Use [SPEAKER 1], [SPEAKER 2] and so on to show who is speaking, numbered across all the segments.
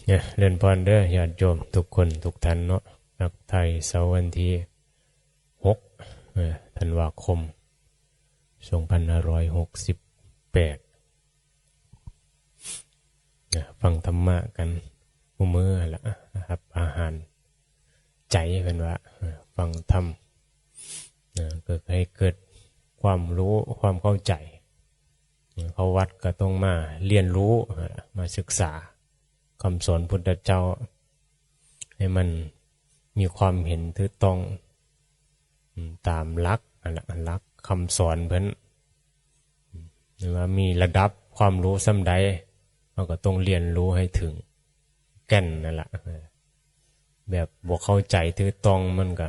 [SPEAKER 1] เนี่ยเรียนพรเด้อญาติโยมทุกคนทุกท่านเนาะนักไทยเสาร์วันที่6ธันวาคม2568ฟังธรรมะกันมื้อละนะครับอาหารใจกันว่าฟังธรรมเกิดให้เกิดความรู้ความเข้าใจเขาวัดก็ต้องมาเรียนรู้มาศึกษาคำสอนพุทธเจ้าให้มันมีความเห็นถูกต้องตามหลักคำสอนเพิ่นหรือว่ามีระดับความรู้ส่ำใดเราก็ต้องเรียนรู้ให้ถึงแก่นนั่นแหละแบบบ่เข้าใจถูกต้องมันก็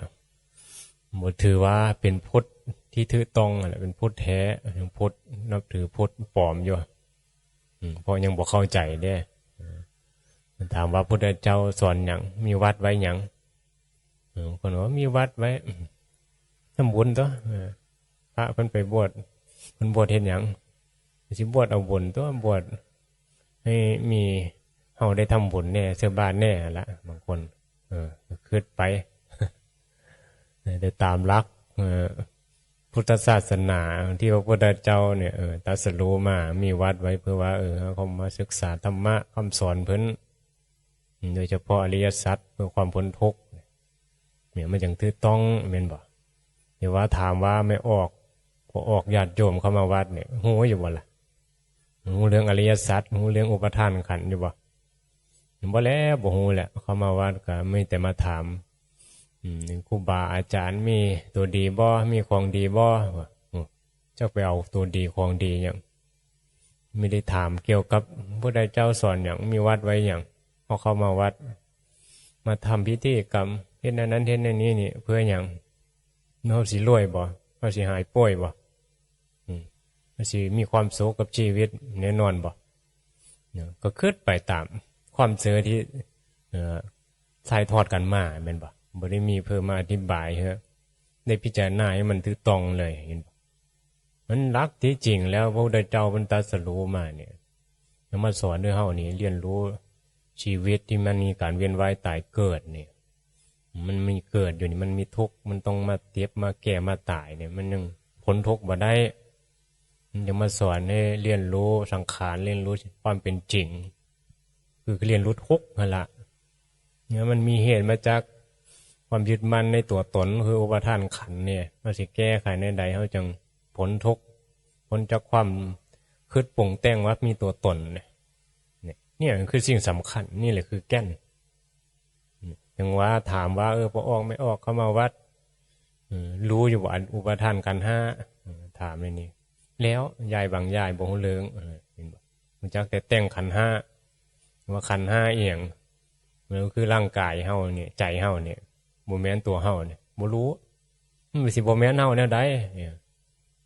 [SPEAKER 1] บ่ถือว่าเป็นพุทธที่ถูกต้องนั่นแหละเป็นพุทธแท้ยังพุทธนับถือพุทธปลอมอยู่เพราะยังบ่เข้าใจเด้ถามว่าพุทธเจ้าสอนหยังมีวัดไว้หยังคนว่ามีวัดไว้ทำบุญตัวพระเพิ่นไปบวชเพิ่นบวชเฮ็ดหยังสิบวชเอาบุญตัวบวชให้มีเฮาได้ทำบุญแน่เสื้อบาตรแน่ละบางคนคิดไปได้ตามหลักพุทธศาสนาที่พระพุทธเจ้าเนี่ยตรัสรู้มามีวัดไว้เพื่อว่าเขามาศึกษาธรรมะคำสอนเพิ่นโดยเฉพาะอริยสัจเพื่อความพ้นทุกข์เนี่ยมันจึงถูกต้องแม่นบ่เดี๋ยวว่าถามว่าไม่ออกพอออกญาติโยมเข้ามาวัดเนี่ยฮู้อยู่บ่ล่ะฮู้เรื่องอริยสัจฮู้เรื่องอุปทานขันธ์อยู่บ่บ่แล้วบ่ฮู้แหละเข้ามาวัดก็ไม่แต่มาถามครูบาอาจารย์มีตัวดีบ่มีของดีบ่เจ้าไปเอาตัวดีของดีหยังไม่ได้ถามเกี่ยวกับพระพุทธเจ้าสอนหยังมีวัดไว้หยังพอเข้ามาวัดมาทำพิธีกรรมเฮ็ดนั้นเฮ็ดนี้นี่เพื่อหยังเฮาสิรวยบ่เฮาสิหายป่วยบ่เฮาสิมีความสุขกับชีวิตแน่นอนบ่ก็คิดไปตามความเชื่อที่ถ่ายทอดกันมาแม่นบ่บ่ได้มีเพิ่มมาอธิบายเฮะได้พิจารณาให้มันถูกต้องเลยเห็นบ่มันหลักที่จริงแล้วพระพุทธเจ้าบรรดาสรู้มาเนี่ยมาสอนด้วยเฮานี่เรียนรู้ชีวิตที่มันมีการเวียนว่ายตายเกิดเนี่ยมันมีเกิดอยู่นี่มันมีทุกข์มันต้องมาเจ็บมาแก่มาตายเนี่ยมันยังพ้นทุกข์บ่ได้มันจะมาสอนให้เรียนรู้สังขารเรียนรู้ความเป็นจริงคือเรียนรู้ทุกข์นั่นล่ะเนี่ยมันมีเหตุมาจากความยึดมั่นในตัวตนคืออุปทานขันธ์เนี่ยมันสิแก้ไขในใดเฮาจังพ้นทุกข์พ้นจากความคิดปรุงแต่งว่ามีตัวตนเนี่ยคือสิ่งสำคัญนี่แหละคือแก่นอย่างว่าถามว่าพอออกไม่ออกเข้ามาวัดรู้อยู่ว่าอุปทานขันธ์5ถามในนี้แล้วยายบางยายบ่ฮู้เรื่องเห็นบ่มันจักแต่แต่งขันธ์5ว่าขันธ์5อีหยังมันก็คือร่างกายเฮาเนี่ยใจเฮาเนี่ยบ่แม่นตัวเฮาเนี่ยบ่รู้มันสิบ่แม่นเฮาแนวใดเนี่ย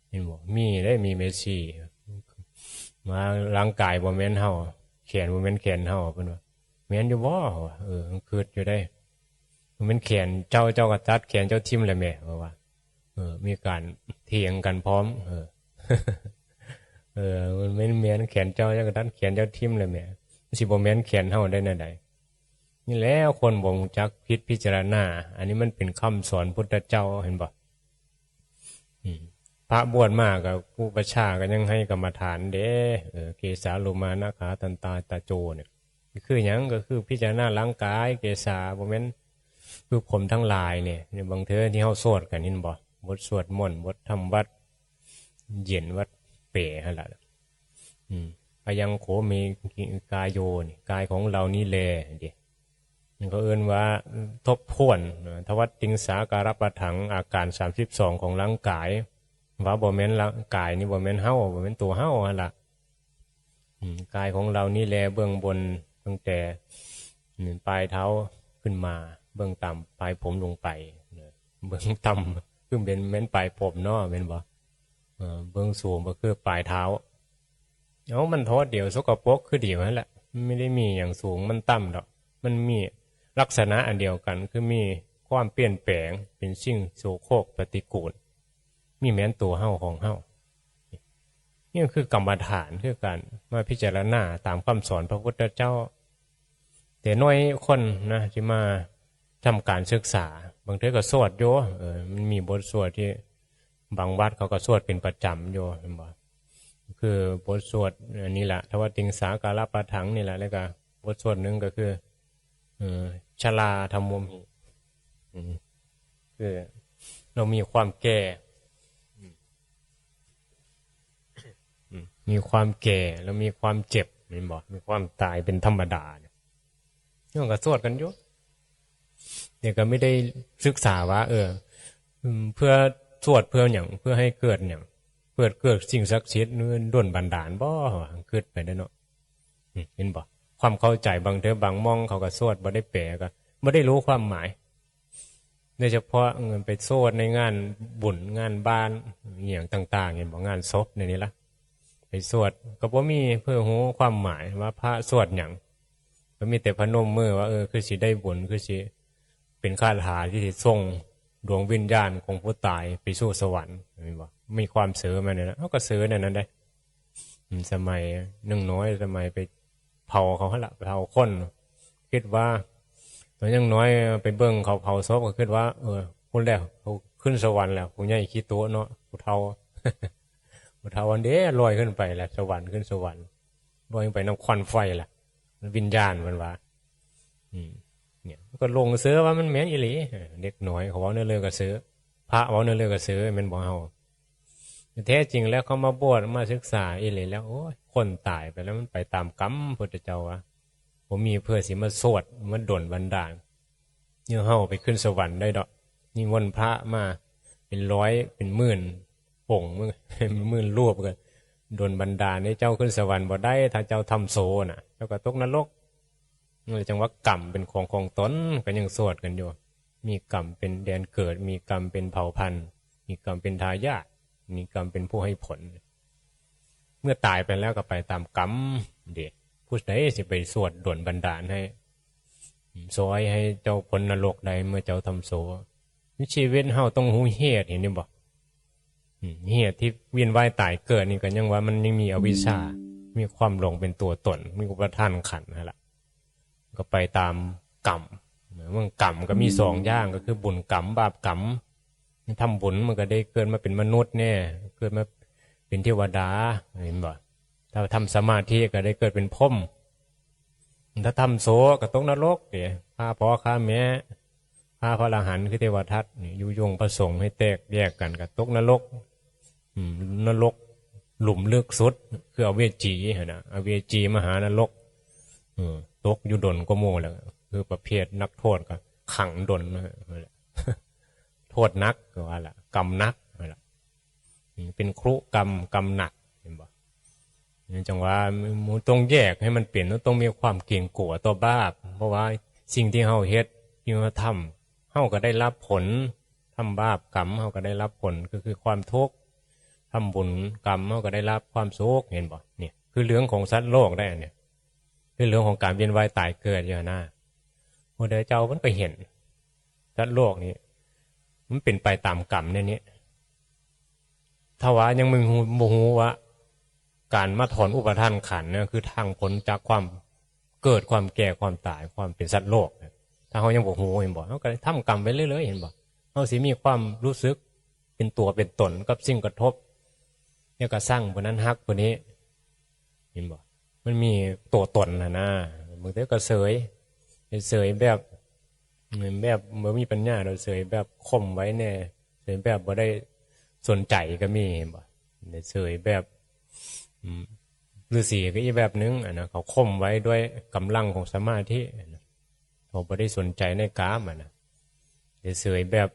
[SPEAKER 1] เห็นบ่มีได้มีเมสซี่มาร่างกายบ่แม่นเฮาแขนบ่แม่นแขนเฮาเพิ่นว่าแม่นอยู่บ่มันคิดอยู่ได้มันเป็นแขนเจ้าก็ตัดแขนเจ้าทิ่มเลยแม่ว่ามีการเถียงกันพร้อมมันไม่แม่นแขนเจ้าก็ตัดแขนเจ้าทิ่มเลยแม่สิบ่แม่นแขนเฮาได้แนวใดนี่แล้วคนบ่รู้จักพิจารณาอันนี้มันเป็นคำสอนพุทธเจ้าเห็นบ่พระบวชมากับผู้ประชาก็ยังให้กรรมฐานเด้เกสาโลมานะขาตันตาตาโจเนี่ยคือหยังก็คือพิจารณาร่างกายเกสาบ่แม่นคือผมทั้งหลายเนี่ยบางเทื่อที่เฮาสวดกันนี่บ่บทสวดมนต์บททำวัดเย็นวัดเป๋หั่นล่ะพยังโขเมกายโยนี่กายของเรานี่แลดิมันก็เอิ้นว่าทบทวนทวัตติงสาการปะถังอาการ32ของร่างกายว่าบ่แม่นร่างกายนี่บ่แม่นเฮาบ่แม่นตัวเฮาหั่นล่ะกายของเรานี่แลเบื้องบนตั้งแต่ปลายเท้าขึ้นมาเบื้องต่ำปลายผมลงไปเบื้องต่ำคือเป็นแม่นปลายผมเนาะแม่นบ่เบื้องสูงก็คือปลายเท้ามันโทษเดี๋ยวสกปรกคือเดี๋ยวนั่นแหละไม่ได้มีอย่างสูงมันต่ำดอกมันมีลักษณะอันเดียวกันคือมีความเปลี่ยนแปลงเป็นสิ่งโสโครกปฏิกูลมีแม้นตัวเฮาของเฮานี่คือกรรมฐานคือการมาพิจารณาตามคำสอนพระพุทธเจ้า แต่น้อยคนนะที่มาทำการศึกษาบางทีก็สวดโยมันมีบทสวดที่บางวัดเขาก็สวดเป็นประจำโยเห็นบ่คือบทสวดนี่แหละทวติงสากาลปะถังนี่แหละแล้วก็บทสวดหนึ่งก็คือชลาธรรมหิคือเรามีความแก่มีความแก่แล้วมีความเจ็บนี่บอกมีความตายเป็นธรรมดาเนี่ยก็สวดกันอยู่เดี๋ยวก็ไม่ได้ศึกษาว่าเพื่อสวดเพื่ออย่างเพื่อให้เกิดอย่างเกิดสิ่งศักดิ์สิทธิ์นู่นด้วนบันดาลบ่เกิดไปได้เนาะเห็นบ่ความเข้าใจบางเทอบางมองเขาก็สวดบ่ได้แปลก็บ่ได้รู้ความหมายโดยเฉพาะเงินไปสวดในงานบุญงานบ้านอย่างต่างๆเห็นบ่งานศพในนี้ละไปสวดก็บ่มีเพื่อรู้ความหมายว่าพระสวดหยังก็มีแต่พนมมือว่าคือสิได้บุญคือสิเป็นคาถาที่สิส่งดวงวิญญาณของผู้ตายไปสู่สวรรค์มีความเสือมาเนี่ยนะเขาก็เสือในนั้นได้สมัยนึ่งน้อยสมัยไปเผาเขาละเผาคนคิดว่าตอนยังน้อยไปเบิ้งเขาเผาศพก็คิดว่าคนแล้วเขาขึ้นสวรรค์แล้วผู้ใหญ่ขี้ตัวเนาะผู้เฒ่าผู้เฒ่าวันเดียวลอยขึ้นไปแหละสวรรค์ขึ้นสวรรค์ลอยไปน้ำควันไฟแหละวิญญาณมันว่าเนี่ยก็ลงเสือว่ามันแม่นอีหลีเด็กน้อยเขาว่าเนื้อเลือกับเสือพระว่าเนื้อเลือกับเสือมันบอกเอาแท้จริงแล้วเขามาบวชมาศึกษาอีหลีแล้วโอ้ยคนตายไปแล้วมันไปตามกรรมพุทธเจ้าวะผมมีเพื่อสิมาสวดมาด่วนบันดาลเนี่ยเฮาไปขึ้นสวรรค์ได้ดอกนี่วนพระมาเป็นร้อยเป็นหมื่นป่งมึงเป็นหมื่นรูปกันด่วนบันดาลให้เจ้าขึ้นสวรรค์บ่ได้ถ้าเจ้าทำโซน่ะเจ้าก็ตกนรกเลยจังว่ากรรมเป็นของตนก็ยังสวดกันอยู่มีกรรมเป็นแดนเกิดมีกรรมเป็นเผ่าพันธุ์มีกรรมเป็นทายาทมีกรรมเป็นผู้ให้ผลเมื่อตายไปแล้วก็ไปตามกรรมเด็กผู้ใดสิไปสวดด่วนบันดาลให้ซอยให้เจ้าพ้นนรกใดเมื่อเจ้าทำโซชีวิตเฮาต้องหูเหตุเห็นนี่บ่เหตุที่เวียนว่ายตายเกิดนี่ก็ยังว่ามันยังมีอวิชชามีความหลงเป็นตัวตนมีอุปทานขันธ์นั่นแหละก็ไปตามกรรมเมื่อกรรมก็มีสองอย่างก็คือบุญกรรมบาปกรรมทำบุญมันก็ได้เกิดมาเป็นมนุษย์เนี่ยเกิดมาเป็นเทวดาเห็นบ่ถ้าทำสมาธิก็ได้เกิดเป็นพรหมถ้าทำโสก็ตกนรกเดี๋ยวฆ่าพ่อฆ่าแม่ฆ่าพระอรหันต์คือเทวทัตยุยงประสงค์ให้แตกแยกกันก็ตกนรกนรกหลุมลึกสุดคืออเวจีนะอเวจีมหานรกตกอยู่ดนก็โม่แล้วคือประเภทนักโทษก็ขังดนโทษนักก็ว่าละกรรมนักอะไรเป็นครุกรรมหนักเห็นบ่จังว่ามันต้องแยกให้มันเปลี่ยนต้องมีความเก่งกลัวต่อบาปเพราะว่าสิ่งที่เฮาเฮ็ดที่เฮาทำเฮาก็ได้รับผลทำบาปกรรมเฮาก็ได้รับผลก็คือความทุกข์ทำบุญกรรมเฮาก็ได้รับความสุขเห็นบ่เนี่ยคือเรื่องของสัตว์โลกได้เนี่ยคือเรื่องของการเวียนว่ายตายเกิดอย่างน่ะพระเดชเจ้ามันก็เห็นสัตว์โลกนี่มันเป็นไปตามกรรมเนี่ยถ้าว่ายังมึงโมโหว่าการมาถอนอุปทานขันเนี่ยคือทางพ้นจากความเกิดความแก่ความตายความเป็นสัตว์โลกถ้าเขายังโมโหเห็นบ่เขาก็ทำกรรมไปเรื่อยๆเห็นบ่เขาสิมีความรู้สึกเป็นตัวเป็นตนกับสิ่งกระทบเนี่ยก็สร้างคนนั้นฮักคนนี้เห็นบ่มันมีตัวตนนะบางทีก็เสยแบบเมื่อมีปัญญาเราเสยแบบข่มไว้เนี่ยเสยแบบบ่ได้สนใจก็มีบ่เสยแบบฤาษีก็อีกแบบนึงนะเขาข่มไว้ด้วยกำลังของสมาธิเขาบ่ได้สนใจในกามนะเสยแบบ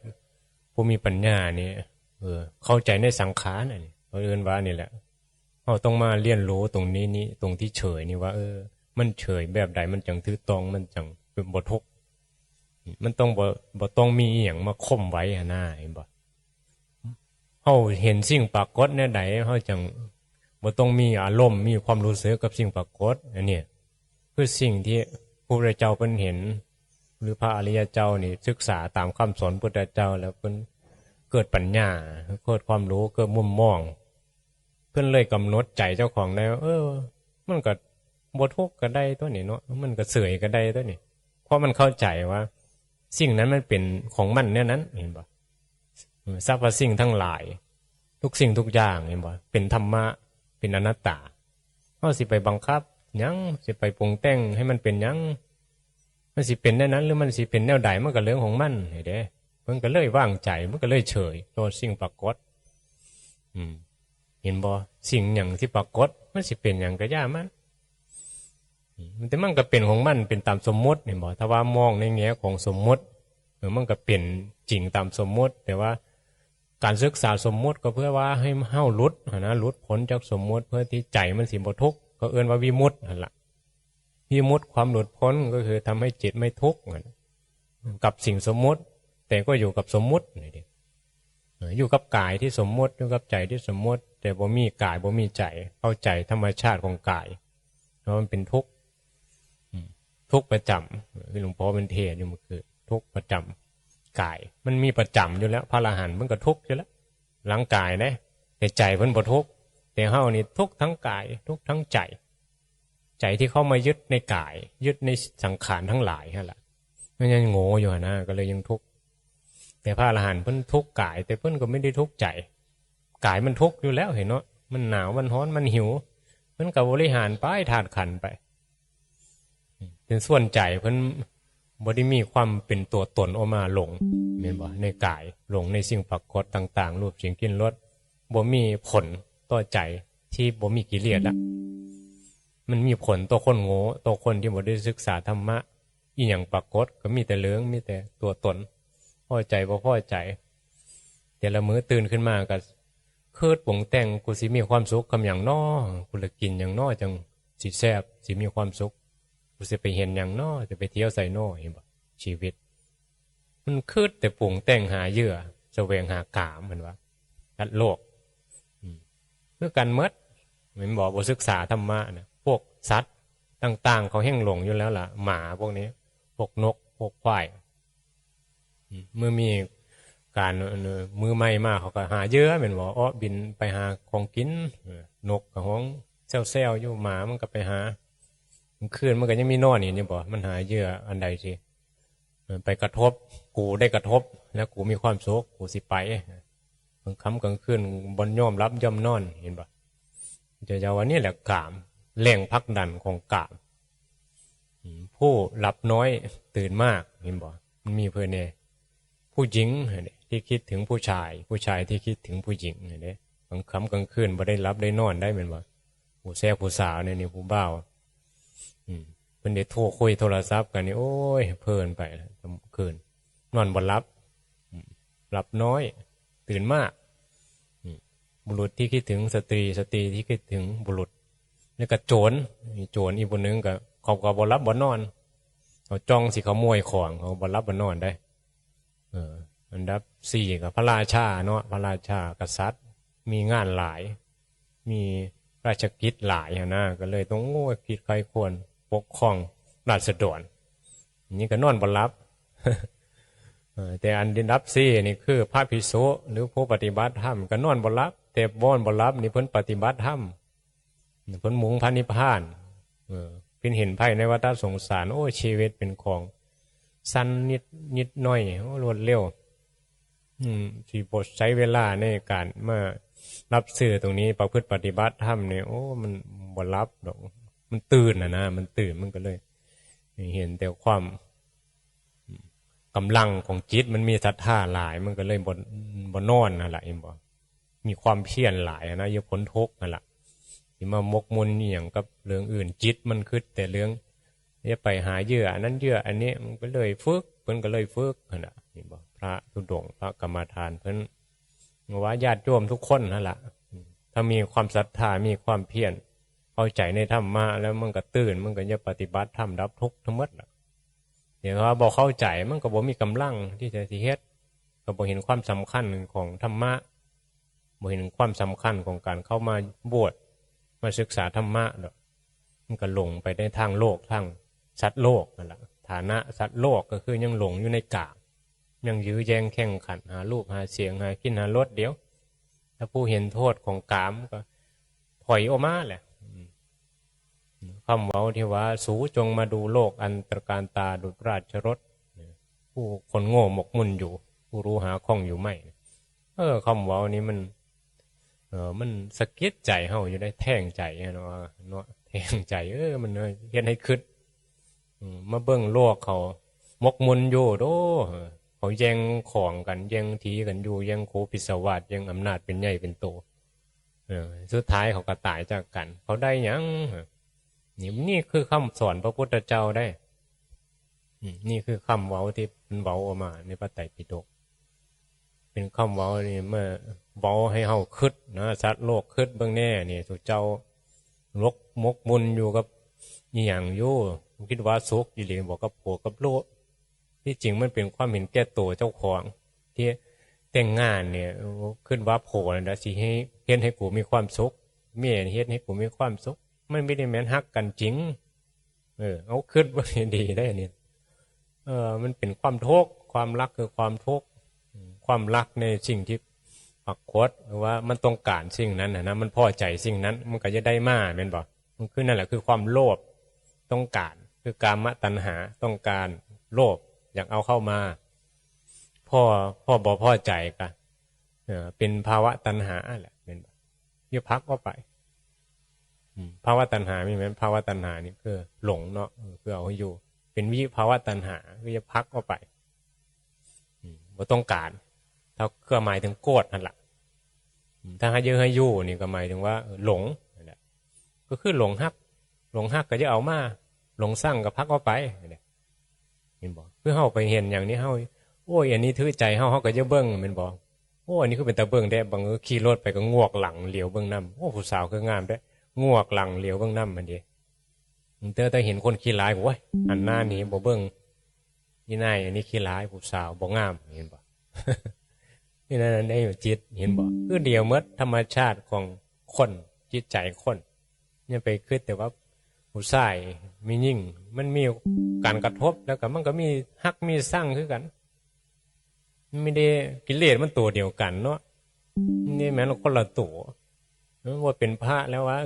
[SPEAKER 1] ผู้มีปัญญานี่เข้าใจในสังขารนี่เขาเรียกว่านี่แหละเราต้องมาเรียนรู้ตรงนี้ตรงที่เฉยนี่ว่ามันเฉยแบบใดมันจังถือตรงมันจังเป็นบ่ทุกข์มันต้องบ่ต้องมีอย่างมาข่มไว้หน้าเห็นบ่เฮาเห็นสิ่งปรากฏในใดเฮาจังบ่ต้องมีอารมณ์มีความรู้สึกกับสิ่งปรากฏอันนี้คือสิ่งที่พระพุทธเจ้าเพิ่นเห็นหรือพระอริยเจ้านี่ศึกษาตามคำสอนพุทธเจ้าแล้วเพิ่นเกิดปัญญาเกิดความรู้เกิดมุมมองเพิ่นเลยกำหนดใจเจ้าของได้มันก็ บ่ทุกข์ก็ได้ตัวนี้เนาะมันก็เสื่อยก็ได้ตัวนี้เพราะมันเข้าใจว่าสิ่งนั้นมันเป็นของมันแน่นั้นเห็นบ่สรรพสิ่งทั้งหลายทุกสิ่งทุกอย่างเห็นบ่เป็นธรรมะเป็นอนัตตาเฮาสิไปบังคับหยังสิไปปรุงแต่งให้มันเป็นหยังมันสิเป็นแน่นั้นหรือมันสิเป็นแนวใดมันก็เรื่องของมันเห็นเด้มันก็เลยวางใจมันก็เลยเฉยต่อสิ่งปรากฏเห็นบ่สิ่งหยังที่ปรากฏมันสิเป็นหยังก็ย่ามันแต่มันก็เป็นของมันเป็นตามสมมติเห็นบ่ถ้าว่ามองในแง่ของสมมติมันก็เป็นจริงตามสมมติแต่ว่าการศึกษาสมมติก็เพื่อว่าให้เฮาหลุดนะหลุดพ้นจากสมมติเพื่อที่ใจมันสิบ่ทุกข์ก็เอิ้นว่าวิมุตตินั่นล่ะวิมุตติความหลุดพ้นก็คือทำให้จิตไม่ทุกข์กับสิ่งสมมติแต่ก็อยู่กับสมมตินี่ดิอยู่กับกายที่สมมติอยู่กับใจที่สมมติแต่บ่มีกายบ่มีใจเข้าใจธรรมชาติของกายเพราะมันเป็นทุกข์ทุกข์ประจำที่หลวงพ่อเป็นเทศน์อยู่มันคือทุกข์ประจำกายมันมีประจำอยู่แล้วพระอรหันต์มันก็ทุกข์อยู่แล้วหลังกายนะแต่ใจเพิ่นบ่ทุกข์แต่เฮานี่ทุกข์ทั้งกายทุกข์ทั้งใจใจที่เข้ามายึดในกายยึดในสังขารทั้งหลายนั่นแหละมันยังโง่อยู่นะก็เลยยังทุกข์แต่พระอรหันต์เพิ่นทุกข์กายแต่เพิ่นก็ไม่ได้ทุกข์ใจกายมันทุกข์อยู่แล้วเห็นเนาะมันหนาวมันร้อนมันหิวเพิ่นก็บริหารไปธาตุขันธ์ไปเป็นส่วนใจเพิ่นบ่ได้มีความเป็นตัวตนออกมาหลงแม่นบ่ในกายหลงในสิ่งปรากฏต่างๆรูปเสียงกลิ่นรสบ่มีผลต่อใจที่บ่มีกิเลสละมันมีผลต่อคนโง่ต่อคนที่บ่ได้ศึกษาธรรมะอีหยังปรากฏก็มีแต่เหลืองมีแต่ตัวตนพอใจบ่พอใจแต่ละมื้อตื่นขึ้นมาก็คิดปรุงแต่งกูสิมีความสุขคำหยังน้อกูละกินหยังน้อจังสิแซ่บสิมีความสุขกูสิไปเห็นหยังน้อจะไปเที่ยวไสน้อเห็นบ่ชีวิตมันคิดแต่ปรุงแต่งหาเหยื่อแสวงหากามเหมือนว่ากัดโลกเพื่อกันหมดเหมือนบอกบ่ศึกษาธรรมะนะพวกสัตว์ต่างๆเขาแห้งหลงอยู่แล้วล่ะหมาพวกนี้พวกนกพวกควายเมื่อมีการมือใหม่มาเขาก็หาเยอะเหมือนว่าอ้อบินไปหาของกินนกกับห้องแซวๆอยู่หมามันก็ไปหาคืนมันก็ยังมีนอนนี่บ่มันหาเยอะอันใดสิไปกระทบกูได้กระทบแล้วกูมีความสุขกูสิไปกลางค่ำกลางคืนบนย่อมรับย่อมนอนเห็นบ่จะวันนี้แหละกามแรงพักดันของกามผู้หลับน้อยตื่นมากเห็นบ่มันมีเพื่อนเนี่ยผู้หญิงที่คิดถึงผู้ชายผู้ชายที่คิดถึงผู้หญิงเนี่ยกลางค่ำกลางคืนบ่ได้รับได้นอนได้เหมือนบ่ผู้แซ่ผู้สาวเนี่ยผู้บ่าวเพิ่นได้โทรคุยโทรศัพท์กันนี่โอ้ยเพลินไปคืนนอนบ่หลับหลับน้อยตื่นมากบุรุษที่คิดถึงสตรีสตรีที่คิดถึงบุรุษแล้วก็โจรอีกคนนึงก็เขาก็บ่หลับบ่นอนเขาจ้องสิขโมยของเขาบ่หลับบ่นอนได้อันดับ4ก็พระราชาเนาะพระราชากษัตริย์มีงานหลายมีราชกิจหลายนะก็เลยต้องโง่คิดใครควรปกครองราษฎรนี่ก็นอนบ่หลับ แต่อันดับ4นี่คือพระภิกษุหรือผู้ปฏิบัติธรรมก็นอนบ่หลับแต่บ่บ่หลับนี่เพิ่นปฏิบัติธรรมเพิ่นมุ่งพระนิพพานเพิ่นเห็นภัยในวัฏสงสารโอ้ชีวิตเป็นของสั้นนิดหน่อยโอ้รวดเร็วสิบ่ใช้เวลาในการมารับสื่อตรงนี้ประพฤติปฏิบัติธรรมเนี่ยโอ้มันบ่หลับดอกมันตื่นนะมันตื่นมันก็เลยเห็นแต่ความกำลังของจิตมันมีศรัทธาหลายมันก็เลยบ่นอนนั่นแหละเอ็มบ่มีความเพียรหลายนะอย่าพ้นทุกข์นั่นแหละที่มามกมุ่นนี่อย่างกับเรื่องอื่นจิตมันคิดแต่เรื่องจะไปหาเหยื่อนั้นเหยื่ออันนี้มันก็เลยฝึกเพิ่นก็เลยฝึกนั่นแหละเห็นบ่พระธุดงค์พระกรรมฐานเพิ่นว่าญาติโยมทุกคนนั่นแหละถ้ามีความศรัทธามีความเพียรเข้าใจในธรรมะแล้วมันก็ตื่นมันก็จะปฏิบัติธรรมดับทุกข์ทั้งหมดล่ะเดี๋ยวว่าบ่เข้าใจมันก็บ่มีกำลังที่จะสิเฮ็ดก็บ่เห็นความสำคัญของธรรมะบ่เห็นความสำคัญของการเข้ามาบวชมาศึกษาธรรมะดอกมันก็หลงไปในทางโลกทางสัตว์โลกนั่นแหละฐานะสัตว์โลกก็คือยังหลงอยู่ในกามยังยื้อแย่งแข่งขันหารูปหาเสียงหากินหารสเดี๋ยวถ้าผู้เห็นโทษของกามก็ถอยออกมาแหละ คำเว้าที่ว่าสูจงมาดูโลกอันตรการตาดุจราชรถผู้คนโง่หมกมุ่นอยู่ผู้รู้หาข้องอยู่ไม่คำเว้านี้มันสะกิดใจเฮาอยู่ได้แท่งใจเนาะแท่งใจมันเฮ็ดให้คิดมาเบิ่งโลกเขาหมกมุ่นอยู่โดเขาแย่งของกันแย่งทีกันอยู่แย่งโคพิศวาสแย่งอำนาจเป็นใหญ่เป็นโตสุดท้ายเขาก็ตายจากกันเขาได้หยังนี่คือคำสอนพระพุทธเจ้าได้นี่คือคำเว้าที่เป็นเว้าออกมาในพระไตรปิฎกเป็นคำเว้านี่เมื่อเว้าให้เฮาคิดนะสัตว์โลกคิดเบื้องแน่นี่สุเจ้าลกมกมุนอยู่กับอีหยังอยู่คิดว่าสุขอีหลีบอกกับผัวกับลูกที่จริงมันเป็นความเห็นแก่ตัวเจ้าของที่แต่งงานเนี่ยขึ้นว่าผัวนะสิให้เฮ็ดให้กูมีความสุขเมียเฮ็ดให้กูมีความสุขมันไม่ได้แม้นฮักกันจริงเอาคิดว่าดีได้เนี่ยมันเป็นความทุกข์ความรักคือความทุกข์ความรักในสิ่งที่ปักคดหรือว่ามันต้องการสิ่งนั้นนะมันพอใจสิ่งนั้นมันก็จะได้มาเป็นบ่มันคือนั่นแหละคือความโลภต้องการคือกามตัณหาต้องการโลภอยากเอาเข้ามาพ่อบ่พอใจกันเป็นภาวะตัณหาแหละเป็นบ่ยึดพักก็ไปภาวะตัณหามีไหมภาวะตัณหานี่คือหลงเนาะคือเอาให้อยู่เป็นวิภาวะตัณหาคือจะพักก็ไปบ่ต้องการถ้าก็หมายถึงโกรธนั่นแหละถ้าให้เยอะให้อยู่นี่ก็หมายถึงว่าหลงนั่นแหละก็คือหลงฮักก็จะเอามาหลงสร้างก็พักก็ไปเห็นบอกเพื่อเฮาไปเห็นอย่างนี้เฮาโอ้ยอันนี้ถือใจเฮาก็จะเบิ่งเป็นบอกโอ้อันนี้คือเป็นตาเบิ่งได้บางขี่รถไปก็งวกหลังเหลียวเบิ่งน้ำโอ้ผู้สาวคืองามได้งวกหลังเหลียวเบิ่งน้ำมันดีแต่เห็นคนขี้ร้ายโอ้ยอันหน้านี้บ่เบิ่งนี่นายอันนี้ขี้ร้ายผู้สาวบ่งามเห็นบ่นี่นั่นได้อยู่จิตเห็นบ่คือเดียวเมื่อธรรมชาติของคนจิตใจคนเนี่ยไปคิดแต่ว่าผู้ชายมียิ่งมันมีการกระทบแล้วก็มันก็มีฮักมีสร้างคือกันไม่ได้กิเลสมันตัวเดียวกันเนาะนี่แม้คนละตัวว่าเป็นพระแล้วว่า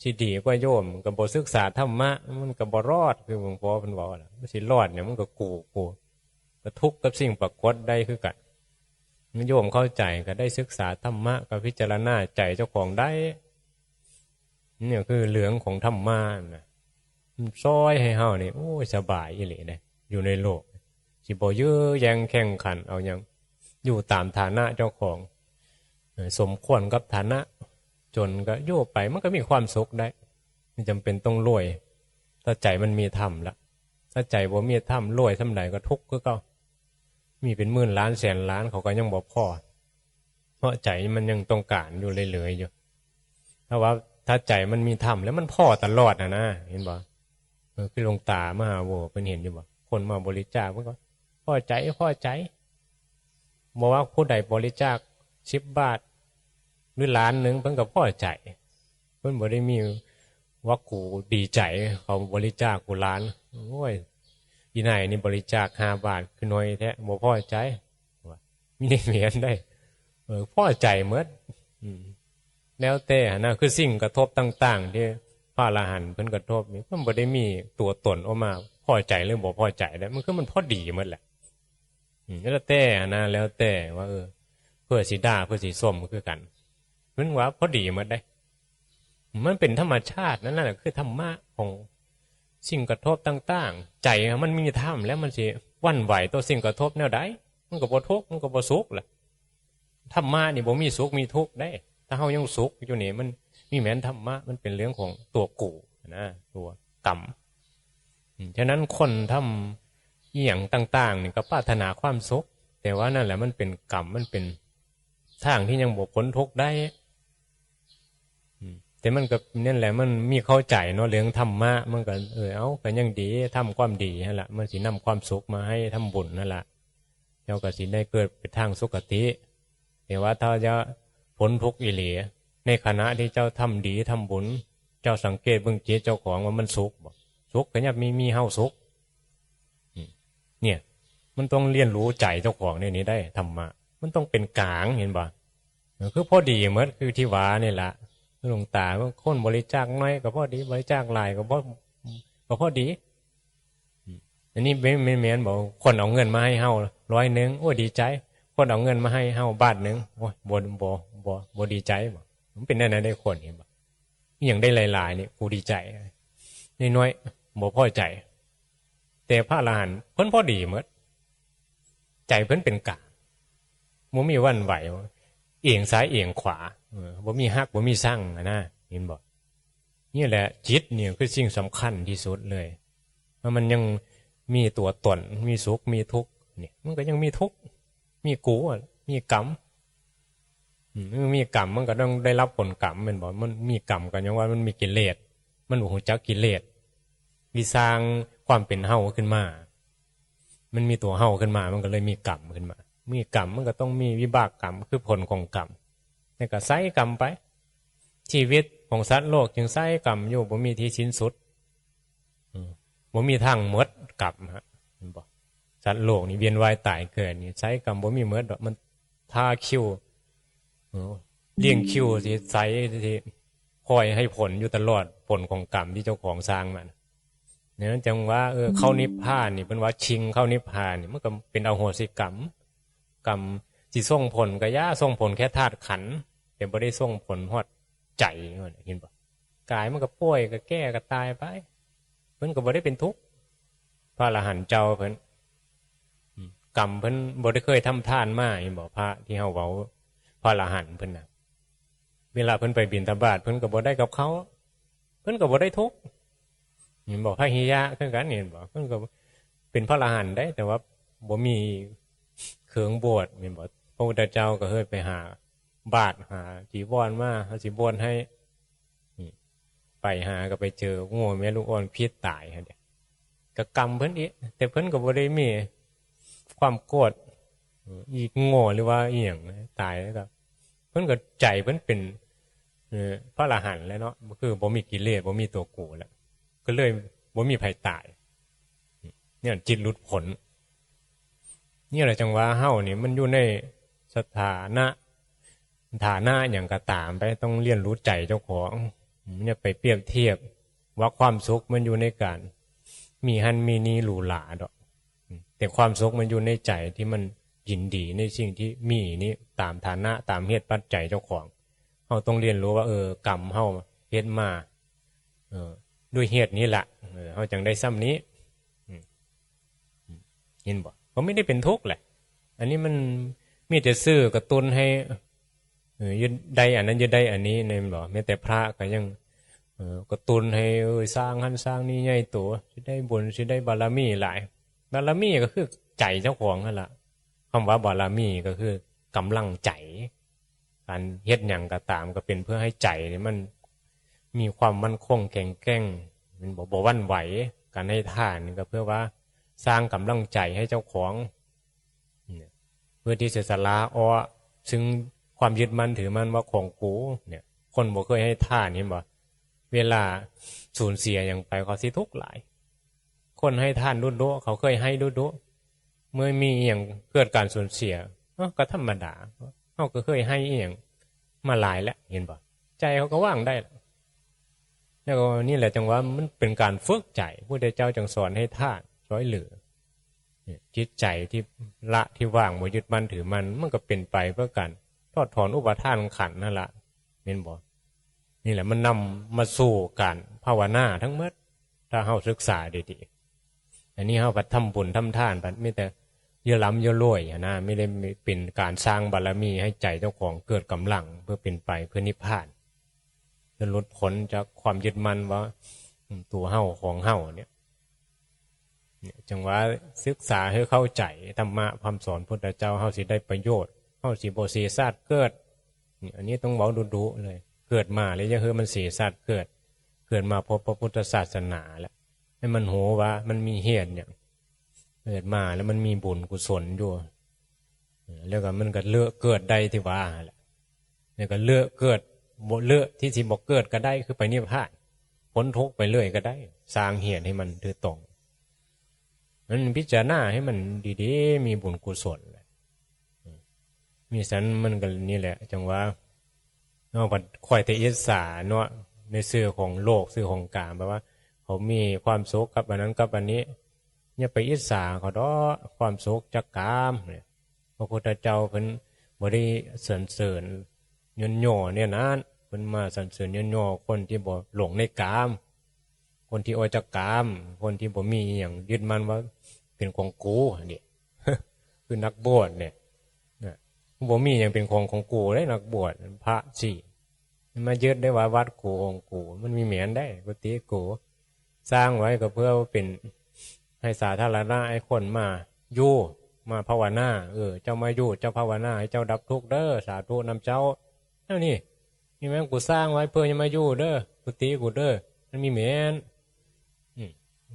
[SPEAKER 1] สิดีกว่าโยมกับบศึกษาธรรมะมันกับบรอดคือหลวงพ่อเป็นบอกว่ามันสิรอดเนี่ยมันก็กูก็ทุกข์กับสิ่งปรากฏได้คือกันโยมเข้าใจก็ได้ศึกษาธรรมะก็พิจารณาใจเจ้าของได้เนี่ยคือเหลืองของธรรมะนะซอยให้เฮานี่โอ้ยสบายอีหลีเลยอยู่ในโลกสิบ่ยื้อแย่งแข่งขันเอายังอยู่ตามฐานะเจ้าของสมควรกับฐานะจนก็โยกไปมันก็มีความสุขได้ไม่จำเป็นต้องรวยถ้าใจมันมีธรรมละถ้าใจบ่มีธรรมรวยทำไหนก็ทุกข์ก็มีเป็นหมื่นล้านแสนล้านเขาก็ยังบ่พอเพราะใจมันยังต้องการอยู่เรื่อยๆอยู่ถ้าใจมันมีธรรมแล้วมันพอตลอดนะเห็นบ่คือหลวงตามหาโวเป็นเห็นอยู่บ่คนมาบริจาคมันก็พอใจบอกว่าผู้ใดบริจาค10 บาทหรือล้านหนึ่งเพิ่นก็พอใจเพิ่นบ่ได้มีว่ากูดีใจเขาบริจาคกูล้านโอ้ยอีไหนนี่บริจาค5 บาทคือน้อยแท้บ่พอใจมีได้เหรียญได้พอใจหมดแล้วแต่นะคือสิ่งกระทบต่างๆที่พระอรหันต์เพิ่นกระทบนี่เพิ่นบ่ได้มีตัวตนออกมาพอใจหรือบ่พอใจได้มันคือมันพอดีหมดแหละแล้วแต่นะแล้วแต่ว่าเพื่อสิด่าเพื่อสิส้มคือกันมันว่าพอดีหมดได้มันเป็นธรรมชาตินั่นแหละคือธรรมะของสิ่งกระทบต่างๆใจมันมีธรรมแล้วมันสิวันไหวต่อสิ่งกระทบแนวใดมันก็บ่ทุกข์มันก็บ่สุขล่ะธรรมะนี่บ่มีสุขมีทุกข์ได้ถ้าเฮายังสุขอยู่นี่มันมีแม้นธรรมะมันเป็นเรื่องของตัวกูนะตัวกรรมฉะนั้นคนทำอีหยังต่างๆนี่ก็ปรารถนาความสุขแต่ว่านั่นแหละมันเป็นกรรมมันเป็นทางที่ยังบ่พ้นทุกข์ได้แต่มันก็นั่นแหละมันมีเข้าใจเนาะเรื่องธรรมะมันก็เอาก็ยังดีทำความดีนั่นแหละมันสินำความสุขมาให้ทำบุญนั่นแหละเจ้าก็สิได้เกิดเป็นทางสุคติแต่ว่าถ้าจะพ้นทุกข์อีหลีในขณะที่เจ้าทำดีทำบุญเจ้าสังเกตเบื้องจิตเจ้าของว่ามันสุขบ่สุขก็ยังมีเฮาสุขเนี่ยมันต้องเรียนรู้ใจเจ้าของในนี้ได้ธรรมะมันต้องเป็นกลางเห็นบ่คือพอดีเหมือนคือที่ว่านี่แหละ หลวงตาว่าคนบริจาคน้อยก็พอดีบริจาคหลายก็พอดีอันนี้ไม่แม่นบอกคนเอาเงินมาให้เฮา100โอ้ดีใจคนเอาเงินมาให้เฮา1 บาทโอ้ยบ่ดีใจบ่มันเป็นแน่ๆได้คนนี่บ่อย่างได้หลายๆนี่กูดีใจน้อยๆบ่พอใจแต่พระอรหันต์เพิ่นพอดีหมดใจเพิ่นเป็นกลางบ่มีวันไหวเอียงซ้ายเอียงขวาบ่มีฮักบ่มีสั่งนะเห็นบ่นี่แหละจิตเนี่ยคือสิ่งสำคัญที่สุดเลยเพราะมันยังมีตัวตนมีสุขมีทุกข์เนี่ยมันก็ยังมีทุกข์มีกูมีกรรมมีกรรมมันก็ต้องได้รับผลกรรมเป็นบ่มันมีกรรมกันยังว่ามันมีกิเลสมันหูจักกิเลสมีสร้างความเป็นเฮาขึ้นมามันมีตัวเฮาขึ้นมามันก็เลยมีกรรมขึ้นมามีกรรมมันก็ต้องมีวิบากกรรมคือผลของกรรมนี่ก็ใส่กรรมไปชีวิตของสัตว์โลกจึงใส่กรรมอยู่บ่มีที่สิ้นสุดบ่มีทางหมดกรรมฮะบ่สัตว์โลกนี่เวียนว่ายตายเกิดนี่ใส่กรรมบ่มีหมดดอกมันท่าคิวเลี้ยงคิวสิใส่สิคอยให้ผลอยู่ตลอดผลของกรรมที่เจ้าของสร้างมาเนี่ยจังว่าเข้านิพพานนี่เป็นว่าชิงเข้านิพพานนี่มันก็เป็นอโหสิกรรมกรรมที่ส่งผลก็ย่าส่งผลแค่ธาตุขันธ์แต่บ่ได้ส่งผลฮอดใจเห็นป่ะกายมันก็ป่วยก็แก้ก็ตายไปเพิ่นก็บ่ได้เป็นทุกข์พระอรหันต์เจ้าเพิ่นกรรมเพิ่นบ่ได้เคยทำทานมาเห็นบ่พระที่เฮาเว้าพระอรหันต์เพิ่นน่ะเวลาเพิ่นไปบิณฑบาตเพิ่นก็บ่ได้กับเขาเพิ่นก็บ่ได้ทุกข์เห็นบ่พระหิยะคือกันเห็นบ่เพิ่นก็เป็นพระอรหันต์ได้แต่ว่าบ่มีเครื่องบวชเห็นบ่พระพุทธเจ้าก็เคยไปหาบาตรหาจีวรมาเฮาสิบวชให้ไปหาก็ไปเจอโง่แม่ลูกอ่อนพิษตายฮะเนี่ยก็กรรมเพิ่นอีกแต่เพิ่นก็บ่ได้มีความโกรธอีกโง่หรือว่าอีหยังตายแล้วก็เพิ่นก็ใจเพิ่นเป็นพระอรหันต์แล้วเนาะคือบ่มีกิเลสบ่มีตัวกูแล้วก็เลยบ่มีภัยตายเนี่ยจิตหลุดพ้นนี่แหละจังว่าเฮานี่มันอยู่ในสถานะอย่างก็ตามไปต้องเรียนรู้ใจเจ้าของอย่าไปเปรียบเทียบว่าความสุขมันอยู่ในการมีหันมีนี้หรูหราดอกแต่ความสุขมันอยู่ในใจที่มันยินดีในสิ่งที่มีนี้ตามฐานะตามเหตุปัจจัยเจ้าของเฮาต้องเรียนรู้ว่ากรรมเฮาเฮ็ดมาด้วยเหตุนี้แหละเฮาจังได้ซ้ำนี้เห็นบ่ก็ไม่ได้เป็นทุกข์แหละอันนี้มันมีแต่ซื่อกระตุ้นให้ยึดได้อันนั้นยึดได้อันนี้ในบ่แม้แต่พระก็ยังกระตุ้นให้สร้างหันสร้างนี่ใหญ่โตสิได้บุญสิได้บารมีหลายบารมีก็คือใจเจ้าของนั่นล่ะคำว่าบารมีก็คือกำลังใจการเฮ็ดหยังก็ตามก็เป็นเพื่อให้ใจนี่มันมีความมั่นคงแข็งแกร่งมันบ่หวั่นไหวการให้ทานนี่ก็เพื่อว่าสร้างกำลังใจให้เจ้าของเพื่อที่จะสละซึ่งความยึดมั่นถือมั่นว่าของกูเนี่ยคนบ่เคยให้ทานเห็นบ่เวลาสูญเสียอย่างไปเขาสิทุกข์หลายคนให้ทานดุๆเขาเคยให้ดุๆเมื่อมีอย่างเกิดการสูญเสียก็ธรรมดาเขาก็เคยให้อย่างมาหลายแล้วเห็นบ่ใจเขาก็ว่างได้แล้วก็นี่แหละจังว่ามันเป็นการฝึกใจพระพุทธเจ้าจึงสอนให้ทานช่วยเหลือจิตใจที่ละที่ว่างบ่ยึดมั่นถือมันมันก็เป็นไปเพื่อการทอดถอนอุปทานขันธ์นั่นแหละเห็นบ่นี่แหละมันนำมาสู่การภาวนาทั้งหมดถ้าเฮาศึกษาดีๆอันนี้เฮาพัดทำบุญทำทานพัดไม่แต่เยอะล้ำเยอะรวยนะไม่ได้เป็นการสร้างบารมีให้ใจเจ้าของเกิดกำลังเพื่อเป็นไปเพื่อนิพพานจะลดผลจากความยึดมั่นว่าตัวเฮาของเฮาเนี่ยจังว่าศึกษาให้เข้าใจธรรมะคำสอนพุทธเจ้าเฮาสิได้ประโยชน์เฮาสิบ่เสียชาติเกิดอันนี้ต้องเว้าดุๆเลยเกิดมาแล้วจะมันเสียชาติเกิดมาพบพระพุทธศาสนาแล้วให้มันโหว่ามันมีเหตุเนี่ยเกิดมาแล้วมันมีบุญกุศลอยู่แล้วก็มันก็เลือกเกิดได้ที่ว่าแหละแล้วก็เลือกเกิดบ่เลือกที่สิบ่เกิดก็ได้คือไปนิพพานพ้นทุกข์ไปเรื่อยก็ได้สร้างเหตุให้มันถูกต้องมันพิจารณาให้มันดีๆมีบุญกุศลมีสันมันก็นี่แหละจังว่า เนาะบัดคอยแต่อิสาเนาะในสื่อของโลกสื่อของกามแปลว่าเขามีความสุขกับอันนั้นกับอันนี้อย่าไปอิสาเขาดอกความสุขจากกามเนี่ยพระพุทธเจ้าเพิ่นบ่ได้สรรเสริญยนโยเนี่ยนั้นเพิ่นมาสรรเสริญยนโยคนที่บ่หลงในกามคนที่ออกจากกามคนที่บ่มีหยังยึดมั่นว่าเป็นของกูนี่ คือนักบวชเนี่ยบ่มีอย่างเป็นของกูได้นักบวชพระสิมายึดได้ว่าวัดกูองกูมันมีเหมือนได้กุฏิกูสร้างไว้ก็เพื่อเป็นให้สาธารณะให้คนมาอยู่มาภาวนาเจ้ามาอยู่เจ้าภาวนาให้เจ้าดับทุกข์เด้อสาธุนำเจ้าเท่านี้นี่แม่งกูสร้างไว้เพื่อจะมาอยู่เด้อกุฏิกูเด้อมันมีเหมือน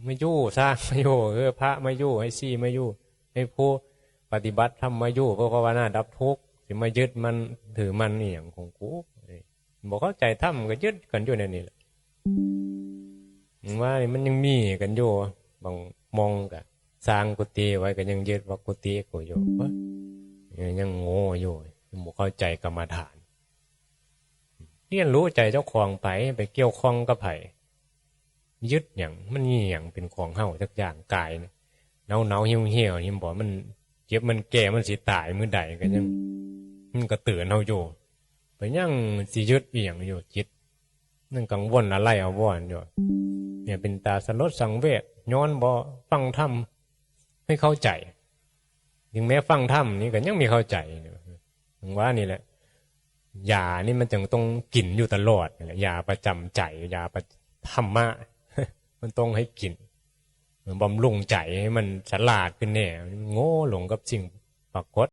[SPEAKER 1] มาอยู่สร้างมาอยู่พระมาอยู่ให้ซี่มาอยู่ให้ผู้ปฏิบัติทำมาอยู่เพราะภาวนาดับทุกข์สิมายึดมันถือมันนี่อย่างของกูบอกเข้าใจทำก็ยึดกันอยู่ในนี้แหละว่ามันยังมีกันอยู่บางมองกับสร้างกุฏิไว้ก็ยังยึดว่ากุฏิกูอยู่ยังโง่อยู่บอกเข้าใจกรรมฐานเรียนรู้ใจเจ้าของไปเกี่ยวข้องกับไผ่ยึดอย่างมันนี่อย่างเป็นของเห่าสักอย่างกายเนี่ยเนาเหี่ยวหิมบอกมันเจ็บมันแก่มันสิตายมือใดก็ยังมันก็เตือนเฮาอยู่ไปยังสิยึดอีหยังอยู่จิตนั่นกังวลอะไรเอาว่อนอยู่เนี่ยเป็นตาสลดสังเวชย้อนบ่ฟังธรรมไม่เข้าใจถึงแม้ฟังธรรมนี่ก็ยังไม่เข้าใจถึงว่านี่แหละยานี่มันจึงต้องกินอยู่ตลอดยาประจำใจยาประธรรมะ มันต้องให้กินบำรุงใจให้มันฉลาดขึ้นเนี่ยโง่หลงกับสิ่งปรากฏ